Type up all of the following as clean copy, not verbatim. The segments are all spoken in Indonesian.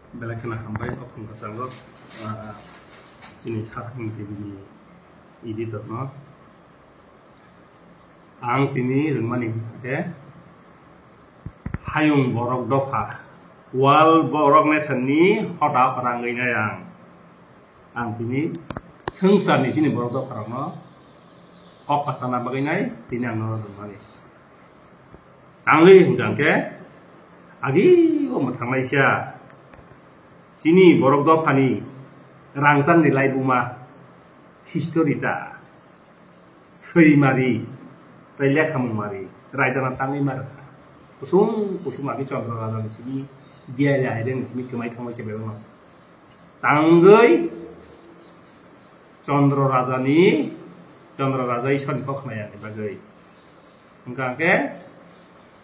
Belakang hambai opung kasangot sini saking tini ini terno ang tini rumani ke hayung borok dofa wal borok nesani hoda perangai yang ang tini sengsar di sini borok dofa no kok kasana bagai tini ang nol rumani angli hujang ke agi matang Malaysia sini borok dofani rangsan nilai buma historita seimari pelek kamu mari raidana tangi mar kusung magi Chandra Raja di sini dia ya di sini kemai kemai kebel no tanggai Chandra Raja ison kok maya sebagai enggak ke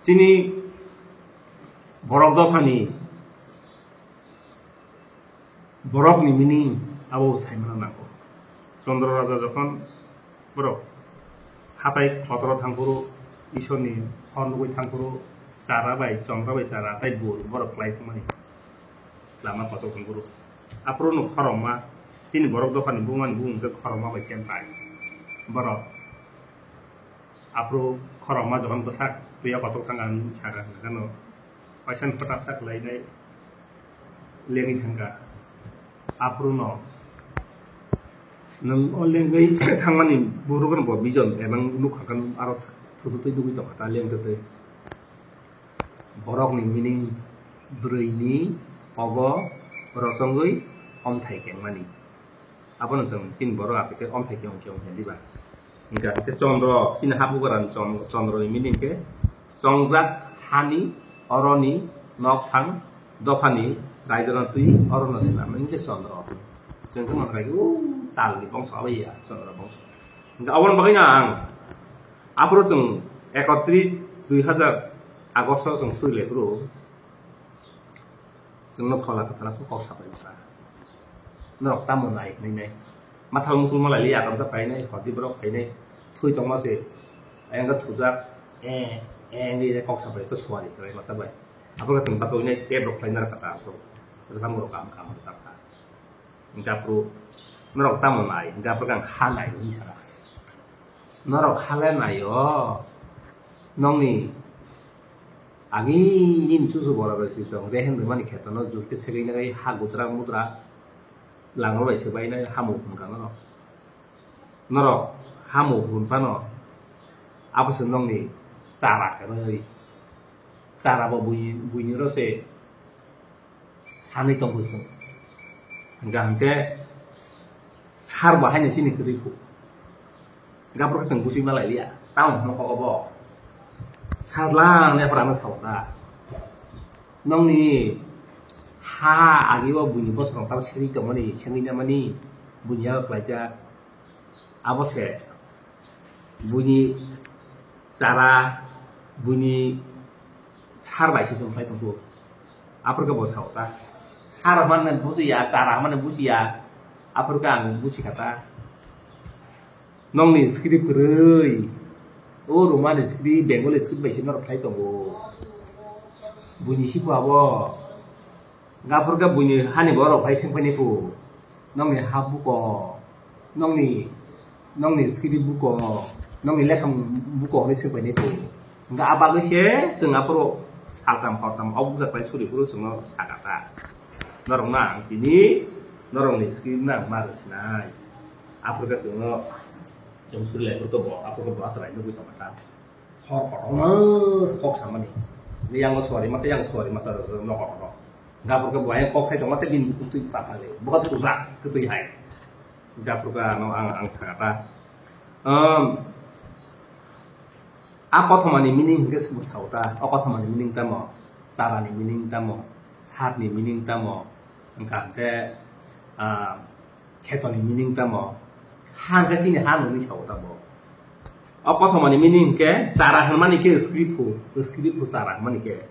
sini borok dofani borok ni meaning abo saimana nako Chandra Raja যখন borok hatai khotro thangpuru isoni honnugui thangpuru cara bai chongra bai cara tai bur borok lai thumani lama khotro thangpuru apro no khoroma chini borok dokan bungan bung ke khoroma bai sempai borok apro khoroma যখন besak tuya khotro thangan cara kano paisan patap tak lai nai lengi thangga apruno nang olengai thangmani burugan bo bijon emang nukhakan aro thututui dugui to kata leng tete borok ni meaning brei obo rosongoi omthai kengmani apon jong sin borok ase ke omthai kyong kyong hendiba ingka ke Chandra sin hapu garan Chandra ni meaning ke songjat hani oroni nokthang dofani raidana tui orono sina meninje Chandra jeng kemang lagi tal di bangsa apa ya Chandra bangsa enggak awal bagainya ang apro jeng 31 2000 Agustus jeng suile bro jeng no phala katana ko kau sabai sa no tamu nai nai mathal musul malai liya kam ta pai nai hoti brok pai nai thui tong ma se ang ga thujak ngi de kok sabai to swari sai ma sabai apro jeng paso nai te brok pai nar kata apro bersama kam bersama enggak perlu norok tamu naik enggak perlu halai ini cara norok halai nayo nong ni agi in susu bola bersisong dehen rumah ni kata no jur ke segi nagai hagutra mudra langro bai sebai nai hamu pun kan no norok hamu pun pano apa senong ni cara kan ni cara bunyi rose 산이 또 무슨 enggak sar bahaya sini keriku enggak perlu ketemu sih malah lihat tahu mau kok apa sar lang nih pernah sauta nong ni ha agiwa bunyi bos orang tahu seri kemana seninya mana bunyi apa pelajar apa sih bunyi cara bunyi sar bahasa sampai tunggu apa ke bos sauta cara mana busi ya, cara mana busi ya, apa kan busi kata, nong ni skrip kerei, oh rumah ni skrip, bengol skrip besi nor play tunggu, bunyi siapa abo, nggak perlu bunyi hani borok play sempeni pu, nong ni habu ko, nong ni skrip buko, nong ni lekam buko ni sempeni pu, nggak apa sih, sengapro saltam saltam, aku bisa play suri puru semua sakata. Norong nang ini norong ni skin nang malas nai apa ke semua jam sudah itu boh apa ke bahasa lain itu kita hor kok sama ni yang suari masa nokok nggak perlu banyak kok saya cuma saya bin itu apa kali bukan itu sak itu ya nggak perlu no ang sakata apa thomani meaning ke semua sauta apa thomani meaning tamo sarani meaning tamo saat ni meaning tamo engkau ke ketoni meaning tamo hang ke sini hang ni cau tamo apa thomani meaning ke sarah mani ke skripu sarah mani ke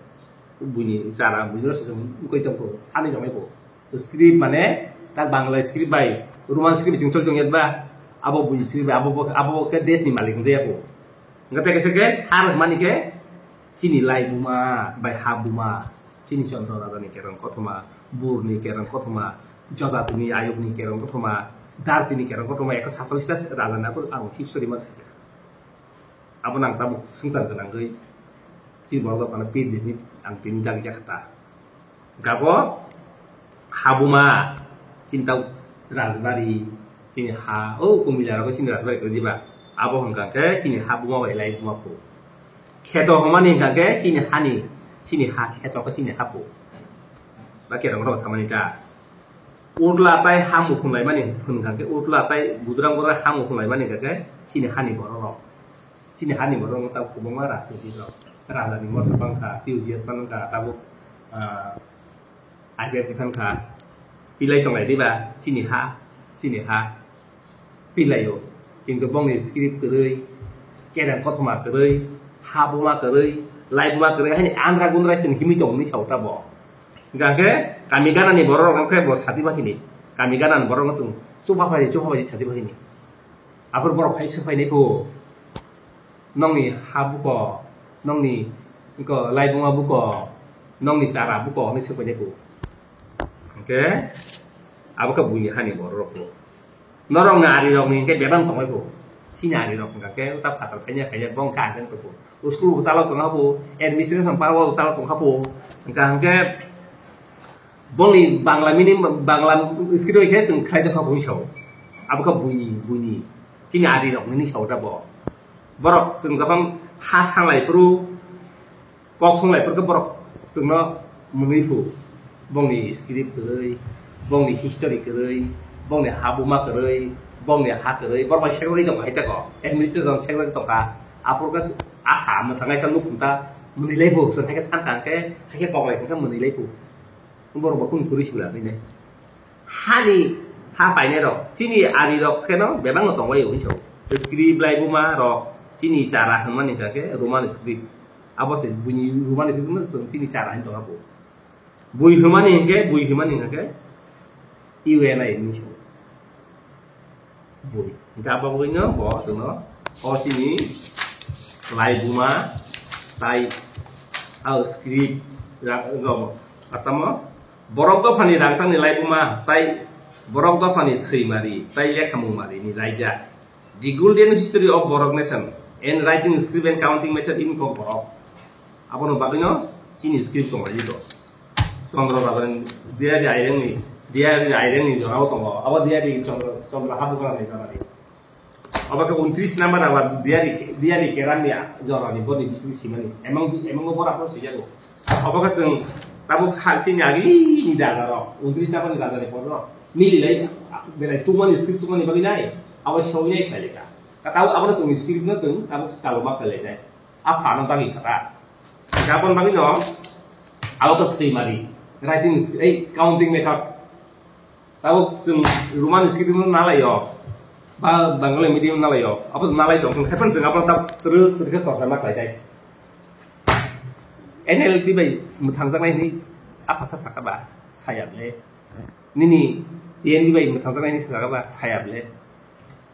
bunyi cara bunyi sesuatu ukoi tamo sani jamai po skrip mane tak bangla skrip bai rumah skrip jengcol jenget ba abo bunyi skrip abo ke des ni malik nzaya po nggak guys harus mani ke sini lai buma bai habuma chini Chandra Raja ni kerang kotoma Bur ni kerang kotoma Jodhat ni Ayub ni kerang kotoma Darti ni kerang kotoma ek sasolista raja na ko ang history mas abo nang tabu sungsar kenang gei chini borga pana pid ni ang tin dag jakata gabo habuma cinta rajbari sini ha kumilara ko sini rajbari ko diba abo hangka ke sini habuma wai lai buma ko kedo homani hangka ke sini ha kedo ko sini hapu ba kerang ro samani ka urla tai hamu khunglai mani hangka ke urla tai budrang bora hamu khunglai mani ka ke sini hani boro ta kubonga rasi di ro rada ni mor bangka tiujias panangka tabu ada di sana pilai tong lai diba sini ha pilai yo কিন্তু bong ni script kerei kedan kotoma kerei habuma kerei laibuma kerei hani andra gundra chen himi tong ni sauta bo gake kami gana ni boror ngke bo sati ba hini kami gana ni boror ngtung coba pai sati ba hini apur boror pai se pai ni ko nong ni habu ko nong ni ko laibuma bu ko nong ni cara bu ko ni se pai ni ko oke abaka bunyi hani borok ko norong ngari dong ni ke bebang tong ko si nyari dong ke uta patal kanya bong kan kan ko uskul usalo tong hapo administration pawa usalo tong hapo ke bongli bangla mini bangla skrio ke jeng khai da bung shau abaka bunyi si nyari dong ni shau da bo borok jeng japang ha sanglai pru kok sanglai pru ke borok jengno mungifu bongni script kerei bongni history kerei bongni habuma kerei bongni ha kerei borba sekroi dong haita ko administration sekroi dong ka apur ka aha ma thangai san luk ta munilai bu san thai ka san kang ke hai ka kong lai ka munilai bu borba kun puri sula ni ne hani ha pai ne ro sini ari ro ke no bebang tong wai un chou script lai bu ma ro sini cara hman ni ka ke roman script abo se bunyi roman script ma sini cara hin tong abu bui hmani ke iwe na ini chou bui ga ba bui no bo tu no o sini lai buma tai au script ra go atama borok do phani rangsang ni lai buma tai borok do phani seimari tai lekhamung mari ni raija the golden history of borok nation and writing script and counting method in ko borok abono bagino sini script ko mari do Chandra Rajan dia di aireng ni jorau tongo aba dia di Chandra habu kana ni jorani aba ke 29 number aba dia di keran dia jorani bodi bisni simani emang bor apa sih jago aba ke seng tabu hal sin yagi ni dagaro 29 number ni dagare podo mili lai belai tumani script tumani bagi nai aba shownya khale ka tahu aba sung script na sung tabu saloma khale dai apa nang tangi kata kapon bagi no aba ke simari writing counting method tahu sung roman script nu nalai yo ba bangla medium nalai yo apa nalai dong happen dengan apa tak terus ke soal mak lai dai NLP bai mutang jang lai ni apa sa saka ba sayap le nini TNB bai mutang jang lai ni saka ba sayap le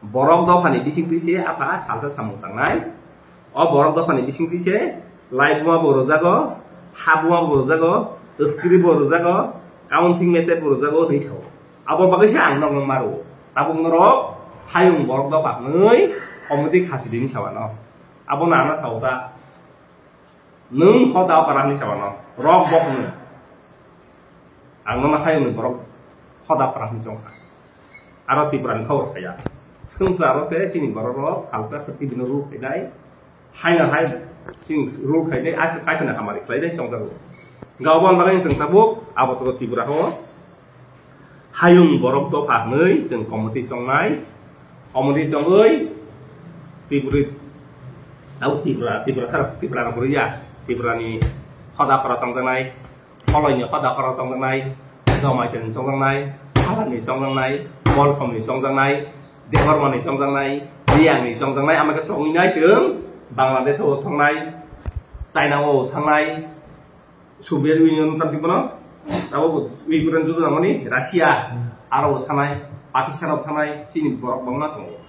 borok do phani bising tise apa salta samutang nai o borok do phani bising tise lai buma boro jago habuma boro jago script boro jago counting method boro jago ni sao abo bagai ang nong maru tabung norok hayung borok do pak ngai omoti khasiding sawano abo nana sauta nung hoda parani sawano rok bok nu ang nona hayung borok hoda parani jongka aro tibran khawr saya sungsa aro se sini borok salsa khati binu ru khai haina hai sing ru khai dai a kai kana amari khai dai songda gawon bagai sing tabuk abo to tibra ho hayung borok to pak ngai jeng komiti songai komiti song euy tibrit tau tibra sar tibra na buriya tibra ni khoda para song nai kholoi ni khoda para song nai do mai ten song nai halan ni song nai bol khom ni song nai devor man ni song nai liang ni song nai ama ka song ni nai seung bangladesh ho thang nai china ho thang nai soviet union tam singpono tahu Uiguran juga namanya Rusia, Arab tanai, Pakistan tanai, sini borok banget tuh,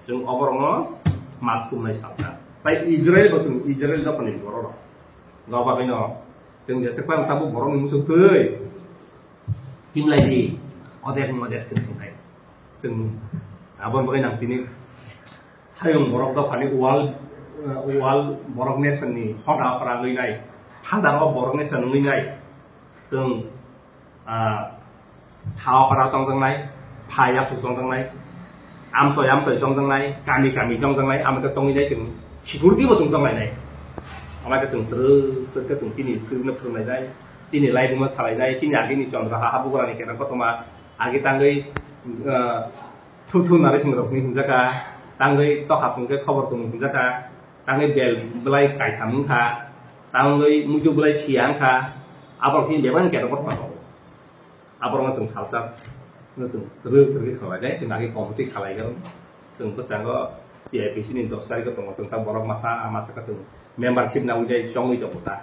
jeng oborongno matum nai salsa. Tapi Israel bosan Israel dah paling borok, gak apa kino जों जे सेकवा Tabo borok ni musuk tei timlai di odek sing जों abon bagai nang tini hayung borok da phani wal borok nation ni hoda phara ngai hada ro borok nation ngai जों थाव phara song jang nai phaya pu song jang nai amsoi song jang nai kami song jang nai amka song nai जों security bo song jang nai amai ka जों ka जों tini sirna phunai nai tini lai buma salai nai tini agi ni chong ra ha bu ga ni ke ko toma agi tangai thu nare sing rok ni hinjaka tangai to khap ke khabar tung hinjaka tangai bel belai kai tham kha tangai muju belai siang kha abang sin beban ke ko toma abang जों salsa जों terus khalai dai जों agi komiti khalai ga जों pesang ko PIP sini 10 tarik ko tentang borok masa ka जों membership na udai chong wi ta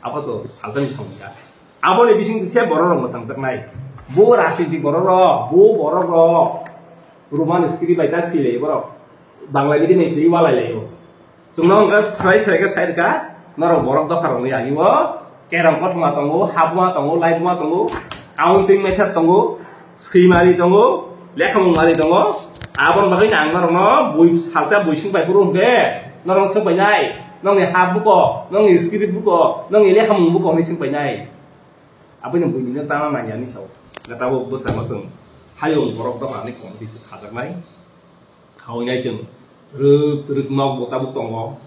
apa to salsa ni chong ya abo le bising se borok mo tang sak nai bo rasiti borok ro Roman skiri baita sile borok bangla gidi ne sili wala leyo sungno ga price rega side ka naro borok da farong ni agi wo kerang kot ma tongo habwa tongo live ma tongo counting method tongo schemari tongo lekham mari tongo abon bagai nang naro no bui salsa bui sing bai purum ke naro sing bai nai nong ni habu ko nong ni skiri bu ko nong ni lekham bu ko ni sing bai nai abin bui ni ta na ya ni sau ga ta bo besar masung hayung borok da ni kom di se khajak nai khau ngai jeng ruk nok bo ta bu tongo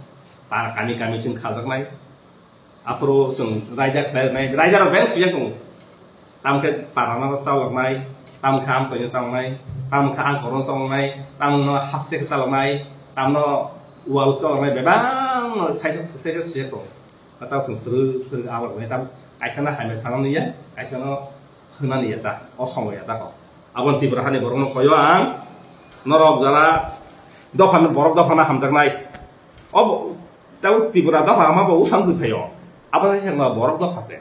para kami sing khajak nai apro jeng raja khlai nai raja ro beng siya tong tam ke para na chau lak nai tam kham so chau nai tam kha ang koron song nai tam no haste ka sal nai tam no wal so nai be bang khai se siya tong ka ta sung tru awak nai tam ai sana hai me sanam ni ya ai sana hna ni ya ta o song ya ta ko abon tibra hani borok no koyo ang norok jala dofan borok dofana hamjak nai ob tau tibra dofa ma bo usang su phayo abon se ma borok dofa se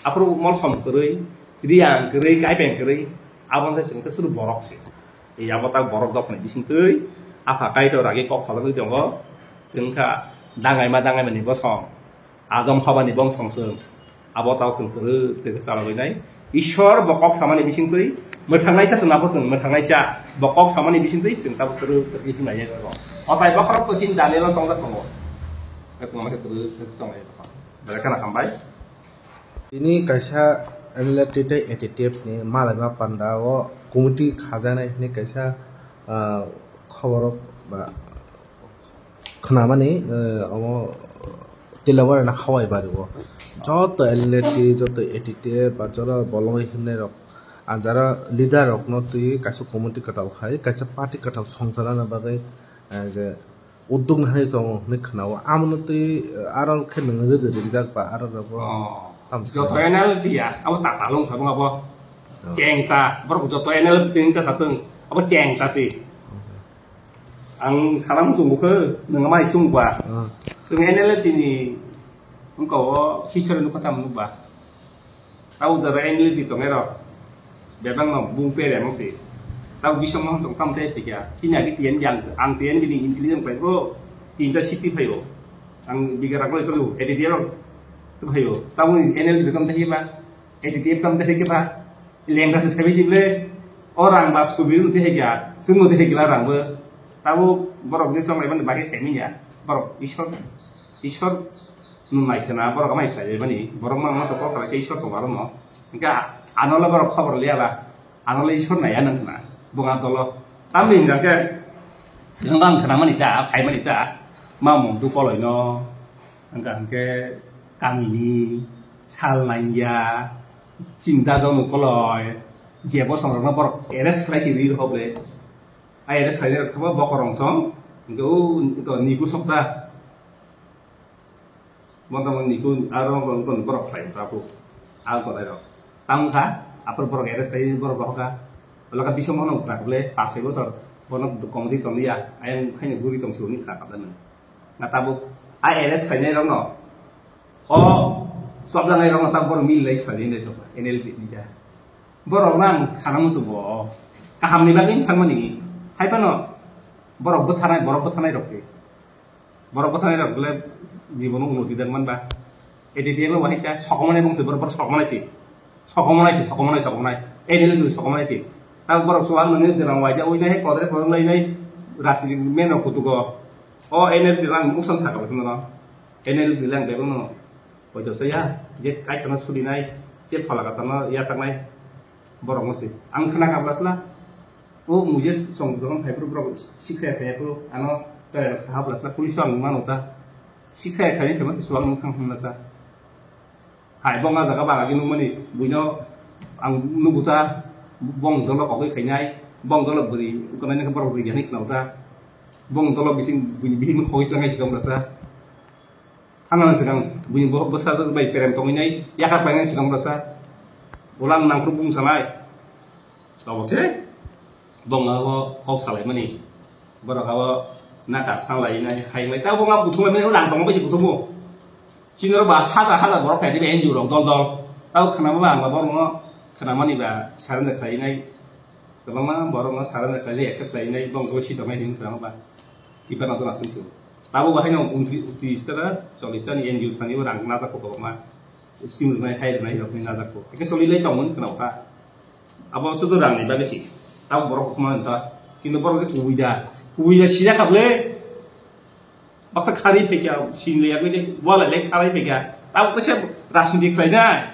apro mol som krei riang krei kai beng krei abon se sing suru borok se e abo ta borok dofan bising tei apa kai to ragi kok salang ni jongo jengka dangai ma ni bo song agam haba ni bong song seung abo tau sing te salang nai ishor bokok samani bising tei mothangnaय sa sna bosung mothangnaय sa bokok samani bising tei sing ta terus terjadi nai ro asai bakrok to sin dalelo songjak tongo ka tuma ke terus song ai to mereka nak hambai ini kaisa related attitude ni malama pandao committee khajana ni kaisa khobor ba khnamani amo tilawar na khawai baribo যত এলএটি যত এটিতে বা যারা বলং হিনে রক আর যারা leader rock ন তুই কাছে কমিটি কাটাও খাই কাছে পার্টি কাটাও সংসারা না বাগে যে উদ্যোগ না হাই দङ নে খনাও আমন তুই আর খে নङ রে রে যাক বা আর রব তাম যত এনএল দিয়া আব তা লং খাবং আব চেংতা বরক যত এনএল তিন তা সাতং আব চেংতা সি আং সারাম সুংবুখো নङ মাই সুংবা जों एनएल दिनि उनको हिस्टोरी नुखा ताम नुबा ताऊ जरा एनएल दि तंगे र बेबां न बुं पेरे मंसि ताऊ बिसम न जं ताम ते तिया सिना गि तियन यान आं तियन बिनि इंटेलिजेंट फाइबो तीन ता सिटी फाइयो आं बिगरा को सलु एडिटियर तो फाइयो ताऊ एनएल बिकम ते हिबा एडिटियर कम ते हिबा लेंगा से फाइबि Sibley orang bas ku biru te hega sungu te hega rangbo tahu borok je song leban bagi seminya borok ishor numai kena borok mai khai bani borok ma ma to ko sala ke ishor to maro no enka anola borok khabar liya ba anola ishor na ya nang na bunga tolo tamni ngake sengang kena mani ta phai mani ta ma mong du koloi no enka ke kami ni sal nanya cinta do mu koloi je bo song na borok eres khai si ri hoble ai eres khai ne sama bokorong song itu niku sokta Montang niku arong kon borok fai prabu al ko dai ro tang kha apar borok eres tai borok ka lo ka bisom hono pra kule pase bosor bono komedi tonia ayang khaine guri tong suni kha ka dan na tabu ai eres khaine ro no o sob dang ai ro ta borok mil lai sali ne to NLP ni ja borok nang khanam subo kaham ni bagin thangmani hai pano borok bothanai rokse borok bothanai rokle জীবন উন্নতি দেখমান বা ATTM lo wahai ka sokomanai bongse borok sokomanai si sokomanai NL tu sokomanai si tang borok soal nang jerang wajah oi nai kodre porong lai nai rasli meno kutugo o NL bilang musan saka betul no NL bilang bebong no ojo saya jet kai kana suri nai jet phala kata no ya sak nai borok mosi ang khana ka blasla o muje song jong phai pro borok siksa phai pro ano saya sahab blasla pulis ang manota siksa phai ni kemas suang nang khang nasa hai bong nga jaga bang agi numani buino ang nubuta bong dolo ko kai nai bong dolo beri kana ni kabar beri ni knauta bong dolo bising bihin khoi tangai sigam rasa hanan segang buin besar tu bai perem tong ini ya ka pengen sigam rasa ulang nang bung salai oke bong ngawo kau salai mani borok awo naka salai nai hai lai ta bong ngawo butung mani ulang tong bai si butung mo sinoro ba hada borok pedi ben jurong dol tau kenapa bang borok ngo kenapa nih ba saran dak kai nai Teman-teman borong ngo saran dak kai accept kai nai bong gosi tong nai kenapa ba tiba nonton langsung sih tahu bahaya nong uti istilah solistan yang jauh tani orang nazak kok ma skim nai hai nai dok nai nazak kok ikan solilai tamun kenapa apa sudah orang nih bagus sih tahu borok kemana entah kini borok sih kuida sih kable baksa kari pekia sin le aku ini wala le kari pekia tahu kesnya rasin di klainya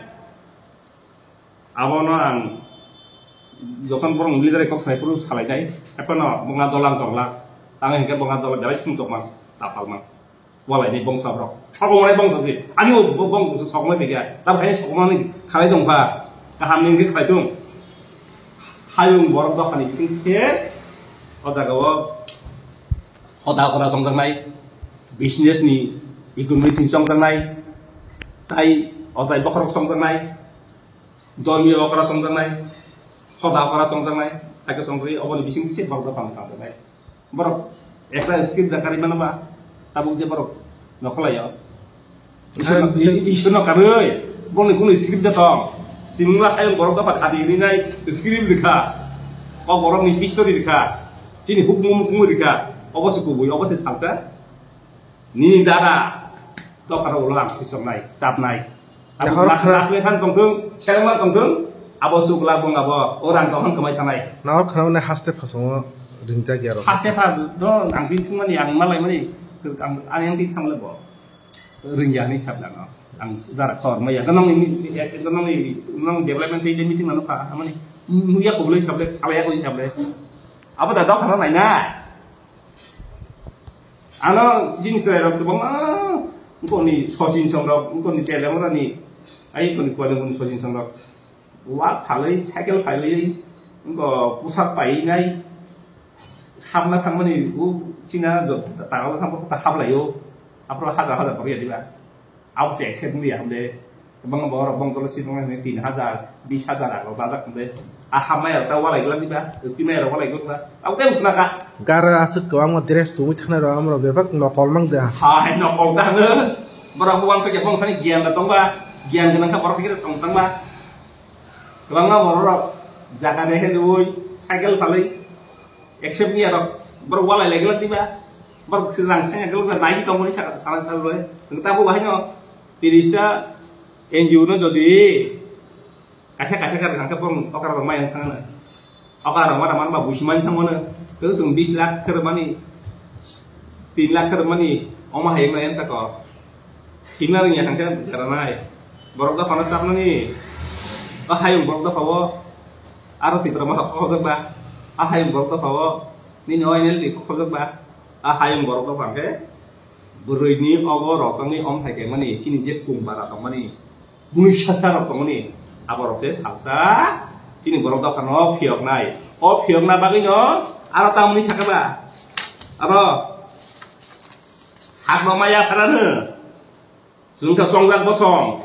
apa ang jokan borong lider kok saya perlu salah nai apa no mengadolang tolak tangan hingga mengadolang dari sungsok mang tapal mang wala ini bong sabrok sokomanai bong sih ani bong sokomanai pekia tapi hanya sokomanai kali dong pak kahamnin ke kali dong hayung borok dah kali sing sih ojago otak orang songkang nai bisnis ni ekonomi sing songkang nai tai ojai bokrok songkang nai dormi okra songkang nai khoda okra songkang nai agak songkri obon bising sih borok dah pang nai borok ekra skip dah kari mana ba tabuk je borok nokla ya isu no karoi bong ni kuni skip dah tong jinglah hayung borok dah pak hadi ini nai skip dekha kau borok ni history dekha sini hukum dekha obos kubui obos sangsa ni dara to karo ulang sistem nai sap nai aku kelas lehan tongtung selama tongtung abo sugla bong abo orang tong kemai tanai nah kalau nih haste pasang rinca giaro haste pa do ang bin cuma ni ang malai mani ang yang tin tham lebo rinja ni sap lang ang dara kor maya kanong ini kanong development ini meeting nanu pa amani muya ko boleh sable saya ko sable apa dah tahu karena nai ano jenis saya tu bang engkau ni sosin songrok engkau ni telam orang ni ay engkau ni kuala ni sosin songrok wah palai cycle palai engkau pusat pai nai hamna thang mani Cina tahu thang tak ham lai yo apa hada pergi dia aku sih accept dia hamde bang bawa bang kalau sih bang ni 3,000 20,000 aku bazar hamde hamai atau walai gelam dia estimate walai gelam aku temu nak gara asuk kau amat deres tuithna ro amro bebak nokol mang dah hai nokol dah ne barang buang saja bang sani gian datang ba gian dengan kap orang pikir tentang ba bang bawa jaga deh doi cycle palai accept ni ada berwalai lagi lah tiba berserang saya kalau nggak naik kamu ni salah loh entah apa bahaya tirista NGO no jadi kasih kan angkat pun okar bermain tangan okar mana busiman tangan sesuatu 20 lakh kermani 3 lakh kermani omah yang lain tak kok kinarnya angkat cara naik borok dah panas apa nih hayung borok dah pawo arah tiba mah kau dah hayung borok dah pawo ni nyawa ini kau dah hayung borok dah pakai berini ogo rosongi om hai kayak mana sini jet kumbara atau mana muisasar atau mana apa rosnya salsa sini borok dah kan piok nai bagi no arah tamu ni sakaba arah sak maya karena sungka songlak bosong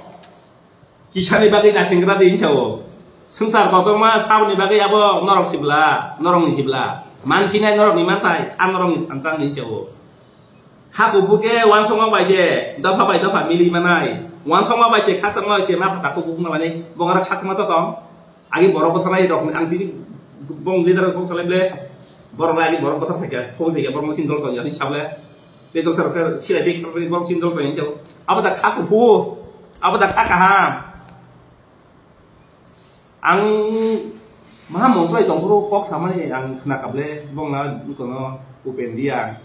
kisah ni bagi nasi ngerat ini cowok sengsar kau mah saw ni bagi apa norong ni sebelah mantinai norong ni mantai kan norong ni ansang ni cowok kaku buke wan songa baje dapat mili manai wan songa baje kasang baje mah tak buku malah ni bongara kasang mah tong agi borok besar lagi dok ang tini bong lider kau seleble borok besar pakai kau pakai borok mesin dol jadi sable lider serker silai pakai borok mesin dol jauh apa tak kaku bu abo dak kaham ang maha montroi tongpro pok samai ang khna kable bongna kono upendiang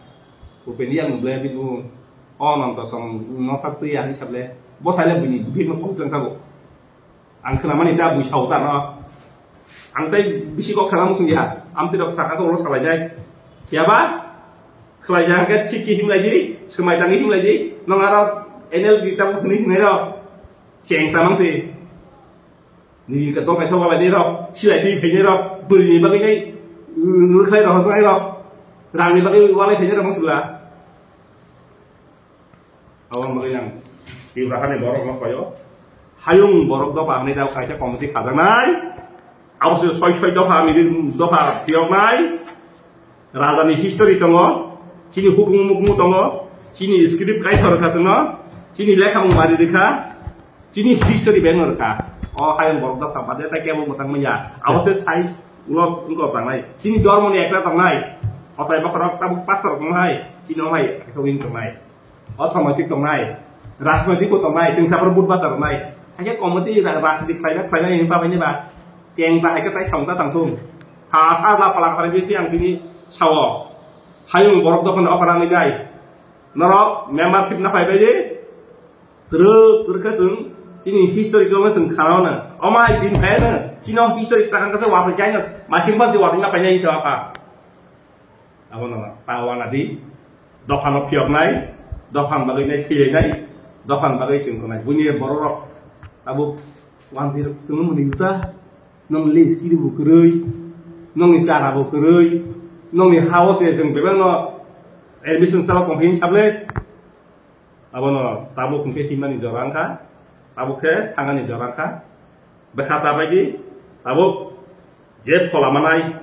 nuble binu nang to song no sakti ani sable bo sale bini binu khok tang kago ang khna mani ta bu chau ta no ang tai bisi kok salam sung ya am ti dok saka ko lo salai jai ya ba salai jang ke thiki him lai ji semai tang him lai ji nang aro enel di tam ni ne ro cheng tamang si ni ka to ka so ba lai ro si lai ti phe ni ro buri ni ba ngai ngur khai ro khai ro rang ni ba ngai wa lai phe ni ro mang sula awang ba yang ti ra kan ni borok ma koyo hayung borok do pa ni da khai cha komiti khajang nai awasnya soy doha mirin doha tiok nai radani history tongo sini hukum tongo sini script kai thor kasno sini lekha mari dekha sini history benor ka hayang borok doha pade ta kebo motang manya awasnya size ulok engko tangai sini dormo ni ekla tangai osai bakrok tabu pastor tangai sini omai sowing tangai otomatik tangai rasmatik tangai sing saperbut pasar tangai hanya komiti ra rasdi kai ni pa ni ba siang tak kita song ta tang thung ha sa la palak pare bi tiang bini sawo hayung borok do kono ofara ni dai noro membership na pai beje tur ka sung sini historical ma sung khano na omai din phe na sino history ta kan ka wa pa chai na masing ba si wa na pa nyai sa pa awon na tawana di do khano phiok nai do kham ba nai thile nai do kham ba sung ko nai buni borok tabu 10 sung mu ni ta nong les kiri bukurui nong ni cara bukurui nong ni house ya sing bebang no admission salah komplain sable abono tabu kungke himan ni jorang ka tabu ke tangan ni jorang ka berkata bagi tabu je phola manai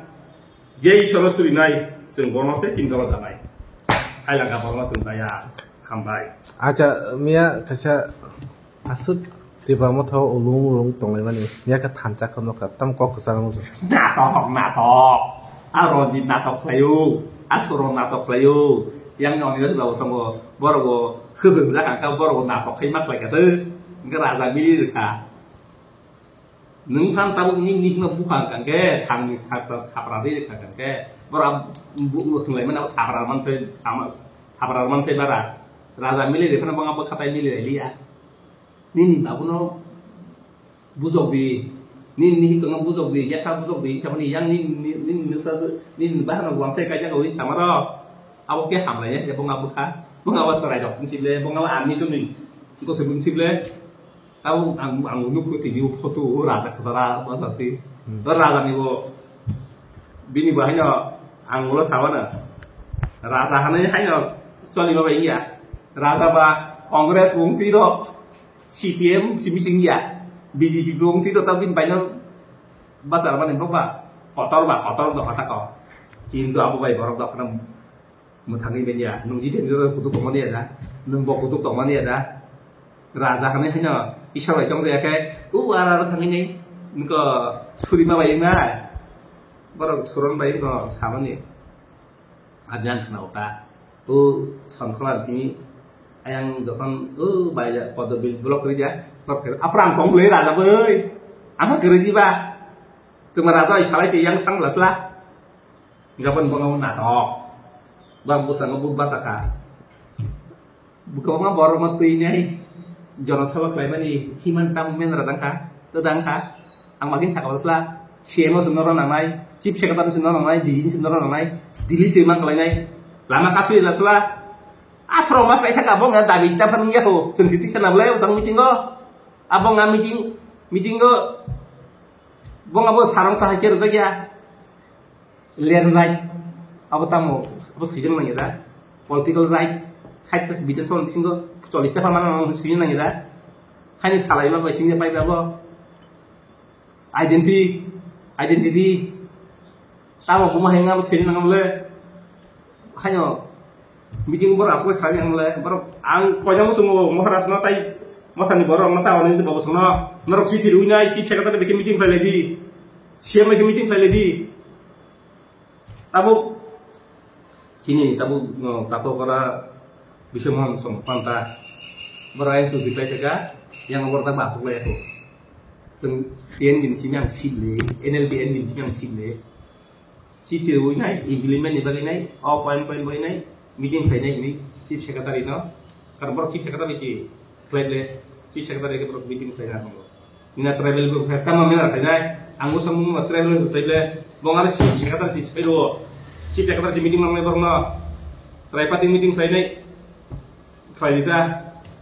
je isolo suri nai sing bono se singkala damai hai langka bono sing daya hambai acha mia kasa asut tiba mo tho ulung tongai mani nya ka thancha kham ka tam kok sang mo na to aroji na to klayu asoro na to klayu yang nong ni lo sang bo boro khuzung ja kan ka boro na to khai mak lai ka te ga raja mi ri ka nung than ta bu ni no bu khang kan ke thang ni tha pra ri ka kan ke boro bu lu thung lai man tha pra man se sama tha pra man se bara raja mi ri ka na bang apa khatai mi ri li ya nini babuno buzok di nini sono buzok di jaka buzok di sama ni yang nini nusa nini bahana wang sai kaja kau ni sama ro awo ke ham lai ya bong abu kha bong awas serai dok sing sible bong awas ami sum ni ko sebun sible awu ang nu ko ti ni foto raja kasara basati raja ni bo bini bahanya ang lo sawana raja hane hanya choli ba bai ya raja ba kongres bung ti ro CPM simising ya BJP bung ti to tabin baina basar man empok ba kotor do kata ko kintu abu bai borok do kana muthangi ben ya nung ji den do kutu ko mani ada nung bo kutu to mani ada raja kane hanya ishalai chong ja ke ara ro thangi nei nko surima bai na borok suron bai ko samani adyan khnaota sankhlan sini ayang jokan baja podobil blok kerja aprang tong beli raja beuy apa kerja ba semerata isalai si yang tang lah enggak pun bangun natok bang busang ngebut basaka buka mah borong mati ini jono sawa klaiman ni himan tam men radang ka tedang ka ang magin sakal lah siemo senoro nanai chip sekatan senoro nanai dijin senoro nanai dili simang klainai lama kasih lah atro mas lain tak abang nggak tapi kita pernah ya ho sendiri sana boleh usang meeting go abang nggak meeting go bong abang sarang sahaja rezeki ya land right apa tamu apa season lagi dah political right side tas bidan soal meeting go kecuali setiap mana orang season lagi dah hanya salah ima basingnya pai apa identity tamu rumah yang apa season nggak boleh hanya meeting bor asal sekali yang mulai bor ang konyang tunggu moharas notai mosan di borong nota orang ini sebab sono norok si tirunya si cek kata bikin meeting file di siapa bikin meeting file di tabu sini tabu kara bisa mohon song panta berain su dikai cega yang nomor tak masuk lah itu seng tian bin sini yang sile NLBN bin sini yang sile si tiru ini implement ni bagi ini point bagi ini meeting kali ini chief secretary no karena chief secretary si klien chief secretary ke meeting kali ni ina travel group है तमाम मेरा कहीं नहीं अंगू समूह में travel से travel बंगाल से सेक्रेटरी से स्पेरो chief secretary से meeting मांगने पर ना tripartite meeting kali ini kali itu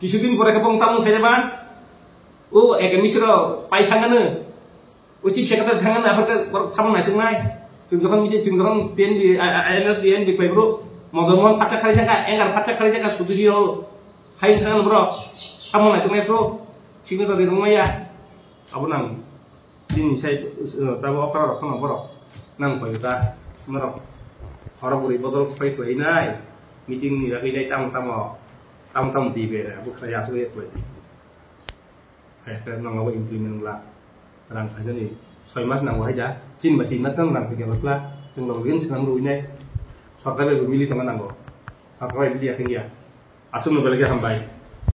কিছুদিন পরে কেবং তামু সাইজাবান ও একাডেমিসর পাই থাঙ্গানো ও চিফ সেক্রেটারি থাঙ্গানো আবার সামন নাইতুংনাই जों যখন মিটিং जों যখন টিএন বি আইএনএল টিএন বি ফাইব্রো মগমন পাচা খালি থাকা এঙ্গার পাচা খালি থাকা সুদুরিও হাই থাঙ্গানো ব্র সামন নাইতুংনাই ব্র সিগনেচারি রংমাইয়া আবো নাম দিনি সাই তাবো অকরা রকম ব্র নাম কইতা মর হরবুরি বদল ফাই কইনাই মিটিং নি রাগি নাই tam di beda bukan ya sulit boleh karena nggak mau implement lah orang aja nih soal mas nang aja cin batin mas nang tiga belas lah cing login senang ruinnya soalnya lebih milih teman nang sarkai dia tinggi asum nggak lagi sampai